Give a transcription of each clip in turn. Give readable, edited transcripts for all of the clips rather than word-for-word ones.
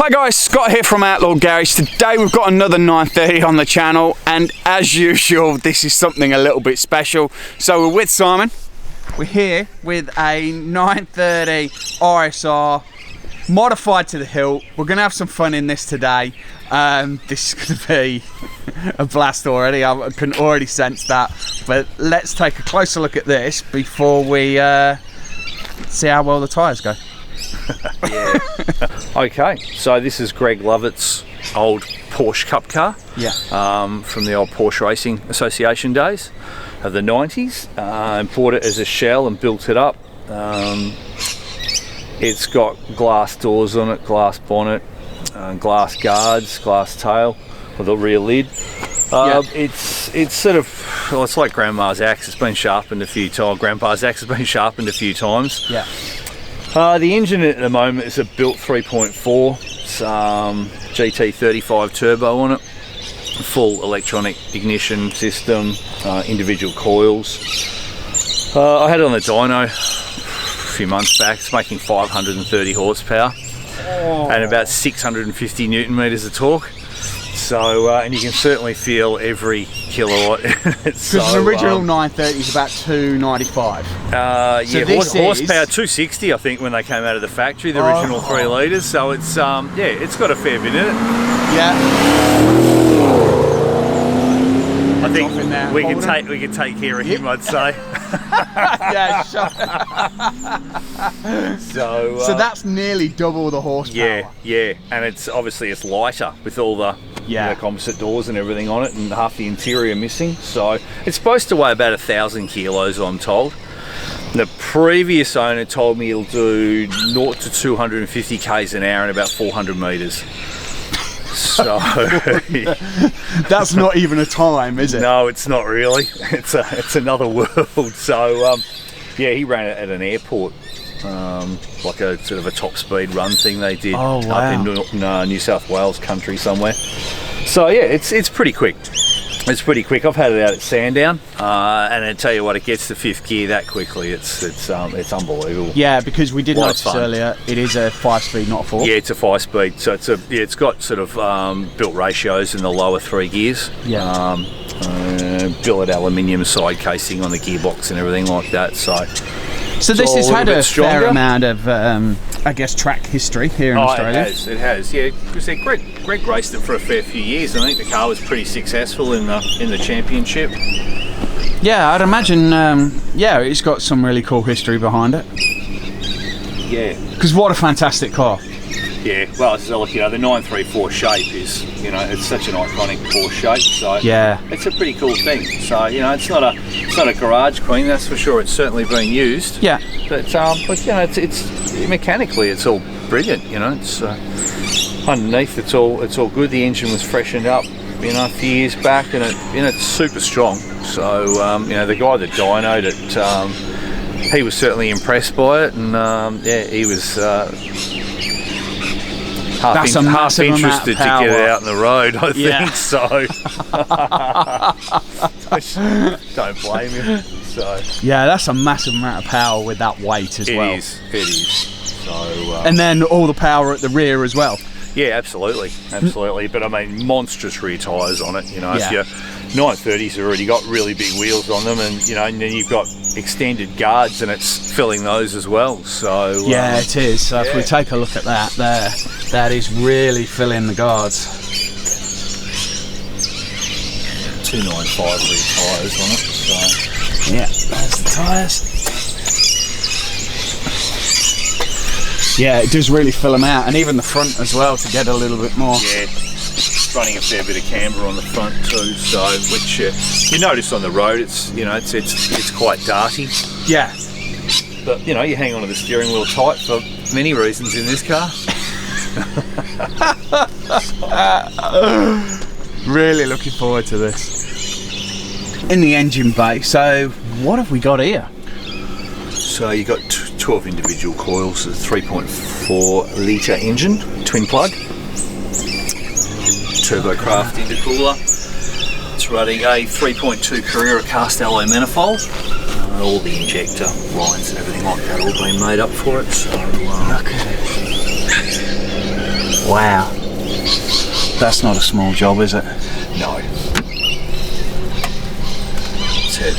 Hi guys, Scott here from Outlaw Garage. Today we've got another 930 on the channel, and as usual this is something a little bit special. So we're with Simon. We're here with a 930 RSR modified to the hilt. We're gonna have some fun in this today. This is gonna be a blast already. I can already sense that. But let's take a closer look at this before we see how well the tyres go. Yeah. Okay, so this is Greg Lovett's old Porsche Cup car. Yeah. From the old Porsche Racing Association days of the 90s. Bought it as a shell and built it up. It's got glass doors on it, glass bonnet, glass guards, glass tail with a rear lid. It's sort of, well, it's like Grandma's axe. It's been sharpened a few times. Grandpa's axe has been sharpened a few times. Yeah. The engine at the moment is a built 3.4. It's GT35 turbo on it. Full electronic ignition system, individual coils. I had it on the dyno a few months back. It's making 530 horsepower and about 650 newton meters of torque. So, and you can certainly feel every kilowatt. Because the original 930 is about 295. Yeah, horsepower 260, I think, when they came out of the factory, the original 3 litres. So it's yeah, it's got a fair bit in it. Yeah. I think we can take care of him, I'd say. Yeah, sure. So that's nearly double the horsepower. Yeah, and it's obviously it's lighter with all the composite doors and everything on it, and half the interior missing. So it's supposed to weigh about 1,000 kilos, I'm told. The previous owner told me it'll do 0 to 250 k's an hour in about 400 meters. So that's not even a time, is it? No, it's not really. It's another world. So yeah, he ran it at an airport, like a sort of a top speed run thing they did up in New South Wales country somewhere. So yeah, it's pretty quick. It's pretty quick. I've had it out at Sandown, and I tell you what, it gets to 5th gear that quickly. It's unbelievable. Yeah, because we did notice earlier, it is a 5-speed, not a 4. Yeah, it's a 5-speed. So it's got sort of built ratios in the lower 3 gears. Yeah. Billet aluminium side casing on the gearbox and everything like that. So this has had a fair amount of, I guess, track history here in Australia. It has. Yeah, because Greg raced it for a fair few years. I think the car was pretty successful in the championship. Yeah, I'd imagine. Yeah, it's got some really cool history behind it. Yeah. Because what a fantastic car. Yeah, well, it's like, the 934 shape is, it's such an iconic Porsche shape. So yeah, it's a pretty cool thing. So it's not a garage queen, that's for sure. It's certainly been used. Yeah. But it's mechanically it's all brilliant. It's underneath it's all good. The engine was freshened up, a few years back, and it's super strong. So the guy that dynoed it, he was certainly impressed by it, and yeah, he was. Half interested to get it out on the road, I think. So don't blame him. So yeah, that's a massive amount of power with that weight as well. It is. So and then all the power at the rear as well. Yeah, absolutely. But I mean, monstrous rear tyres on it. If your 930s have already got really big wheels on them, and and then you've got extended guards, and it's filling those as well. So yeah, it is. So if we take a look at that there, that is really filling the guards. 295 rear tyres on it. So yeah, there's the tyres. Yeah, it does really fill them out, and even the front as well to get a little bit more. Yeah, running a fair bit of camber on the front too. So, which you notice on the road, it's it's quite darty. Yeah, but you hang onto the steering wheel tight for many reasons in this car. Really looking forward to this. In the engine bay, so what have we got here? So you got 12 individual coils, a 3.4 litre engine, twin plug, turbocraft intercooler. It's running a 3.2 Carrera cast alloy manifold. All the injector lines and everything like that all been made up for it. So Wow. That's not a small job, is it? No. It's had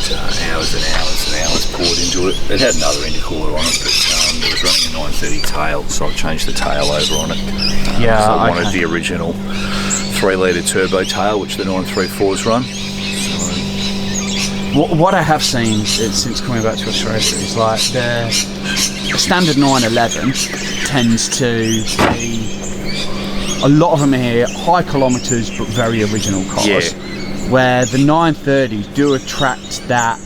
hours and hours and hours poured into it. It had another intercooler on it, but it was running a 930 tail, so I changed the tail over on it. Yeah, so I wanted the original 3-litre turbo tail, which the 934s run. What I have seen since coming back to Australia is like the standard 911 tends to be, a lot of them here, high kilometres but very original cars, where the 930s do attract that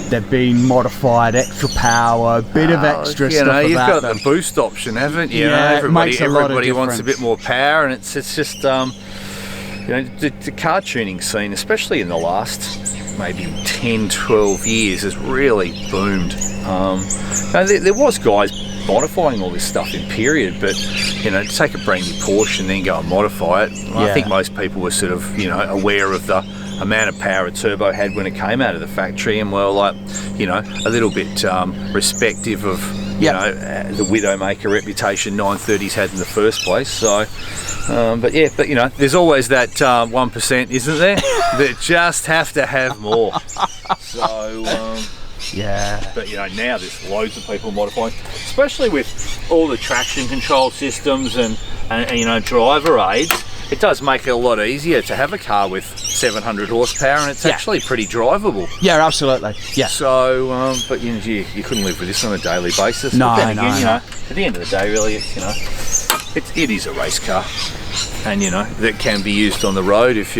they're being modified, extra power, a bit of extra stuff about you've got them. the boost option, haven't you? Yeah, everybody wants a bit more power, and it's just the car tuning scene, especially in the last maybe 10-12 years, has really boomed. There was guys modifying all this stuff in period, but to take a brand new Porsche and then go and modify it, I think most people were sort of aware of the amount of power a turbo had when it came out of the factory, and were like a little bit respective of the Widowmaker reputation 930s had in the first place. So but there's always that 1%, isn't there, that just have to have more. So but now there's loads of people modifying, especially with all the traction control systems and driver aids. It does make it a lot easier to have a car with 700 horsepower, and it's actually pretty drivable. Yeah, absolutely. Yeah. So, but you couldn't live with this on a daily basis. No, but then again, no. at the end of the day, really, it is a race car, and that can be used on the road if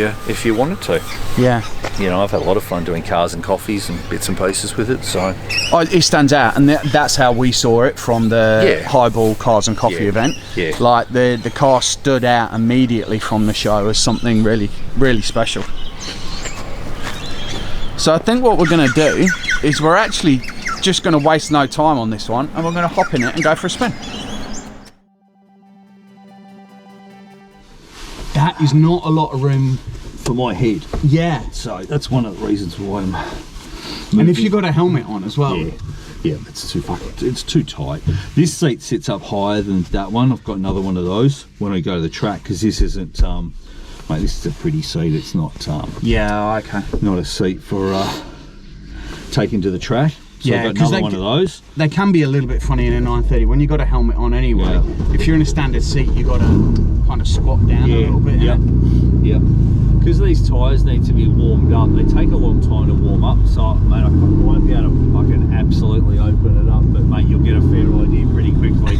you wanted to. Yeah. I've had a lot of fun doing cars and coffees and bits and pieces with it. So it stands out, and that's how we saw it from the Highball Cars and Coffee event. Yeah. Like the car stood out immediately from the show as something really, really special. So I think what we're going to do is we're actually just going to waste no time on this one, and we're going to hop in it and go for a spin. That is not a lot of room for my head. Yeah. So that's one of the reasons why I'm moving. And if you got a helmet on as well. Yeah, it's too tight. This seat sits up higher than that one. I've got another one of those when I go to the track, because this isn't mate, this is a pretty seat. It's not not a seat for taking to the track. So I've got another one of those. They can be a little bit funny in a 930 when you got a helmet on anyway. Yeah. If you're in a standard seat, you got to kind of squat down a little bit. Yeah. Because these tyres need to be warmed up. They take a long time to warm up. So, mate, I won't be able to fucking absolutely open it up, but mate, you'll get a fair idea pretty quickly.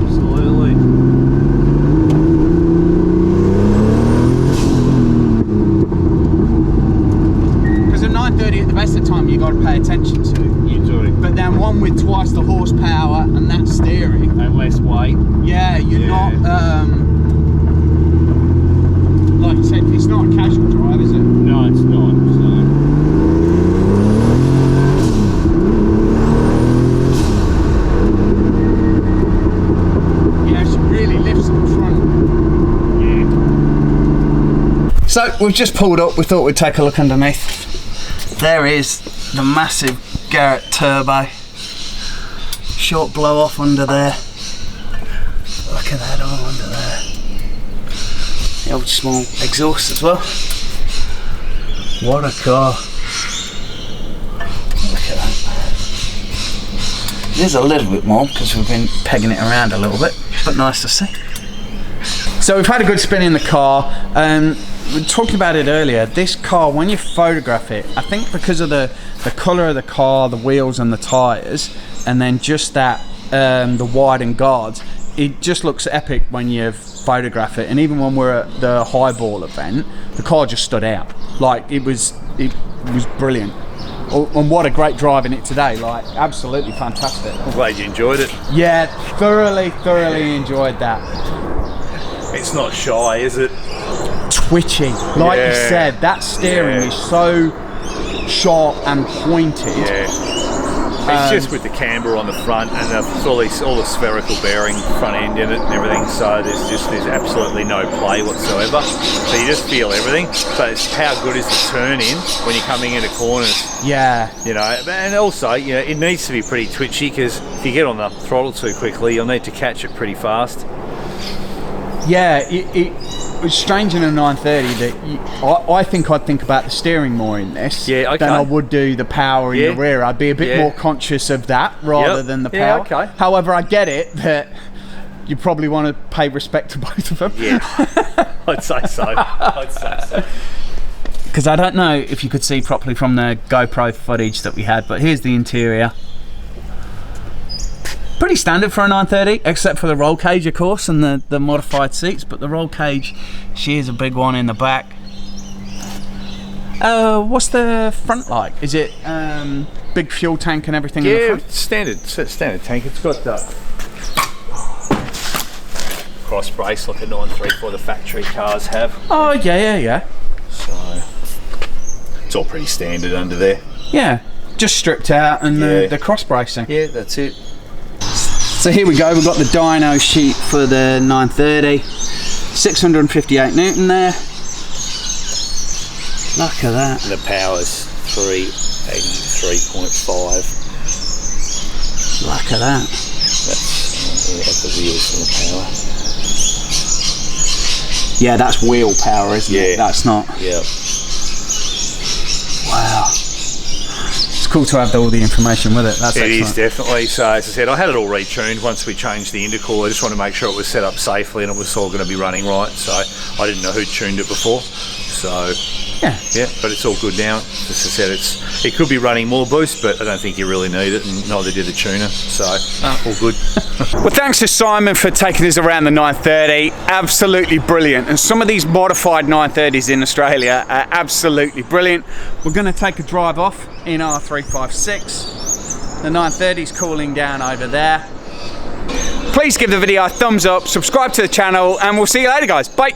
Absolutely. Because a 930 at the best of time you got to pay attention to. You do. But then one with twice the horsepower and that steering. And less weight. Yeah, you're not, like you said, it's not a casual drive, is it? No, it's not. Yeah, she really lifts in front. Yeah. So we've just pulled up, we thought we'd take a look underneath. There is the massive Garrett turbo. Short blow off under there. Look at that all under there. The old small exhaust as well. What a car. Look at that. There's a little bit more because we've been pegging it around a little bit, but nice to see. So we've had a good spin in the car. We were talking about it earlier. This car, when you photograph it, I think because of the colour of the car, the wheels and the tyres, and then just that the wide and guards, it just looks epic when you photograph it. And even when we're at the highball event, the car just stood out. Like it was brilliant. And what a great drive in it today, like absolutely fantastic. I'm glad you enjoyed it. Yeah, thoroughly enjoyed that. It's not shy, is it? Twitchy, like you said, that steering is so sharp and pointed. Yeah. It's just with the camber on the front and all the spherical bearing front end in it and everything, so there's absolutely no play whatsoever. So you just feel everything. But it's how good is the turn in when you're coming into corners? Yeah. You know, and also, you know, it needs to be pretty twitchy because if you get on the throttle too quickly, you'll need to catch it pretty fast. Yeah, it was strange in a 930 that I think I'd think about the steering more in this than I would do the power in the rear. I'd be a bit more conscious of that rather than the power. Yeah, okay. However, I get it that you probably want to pay respect to both of them. Yeah, I'd say so. Because I don't know if you could see properly from the GoPro footage that we had, but here's the interior. Pretty standard for a 930, except for the roll cage, of course, and the modified seats. But the roll cage, she is a big one in the back. What's the front like? Is it big fuel tank and everything in the front? Yeah, standard tank. It's got the cross brace like a 934 the factory cars have. Oh yeah. So it's all pretty standard under there. Yeah, just stripped out and the cross bracing. Yeah, that's it. So here we go, we've got the dyno sheet for the 930, 658 Newton there. Look at that. And the power's 383.5. Look at that. That's the wheels for the power. Yeah, that's wheel power, isn't it? That's not. Yeah. Wow. It's cool to have all the information with it. That's it excellent. Is definitely. So as I said, I had it all retuned once we changed the intercooler. I just wanted to make sure it was set up safely and it was all going to be running right. So I didn't know who tuned it before. So yeah, but it's all good now. As I said, it could be running more boost, but I don't think you really need it, and neither did the tuner. So all good. Well, thanks to Simon for taking us around the 930. Absolutely brilliant. And some of these modified 930s in Australia are absolutely brilliant. We're going to take a drive off in our 356. The 930's cooling down over there. Please give the video a thumbs up, subscribe to the channel, and we'll see you later, guys. Bye.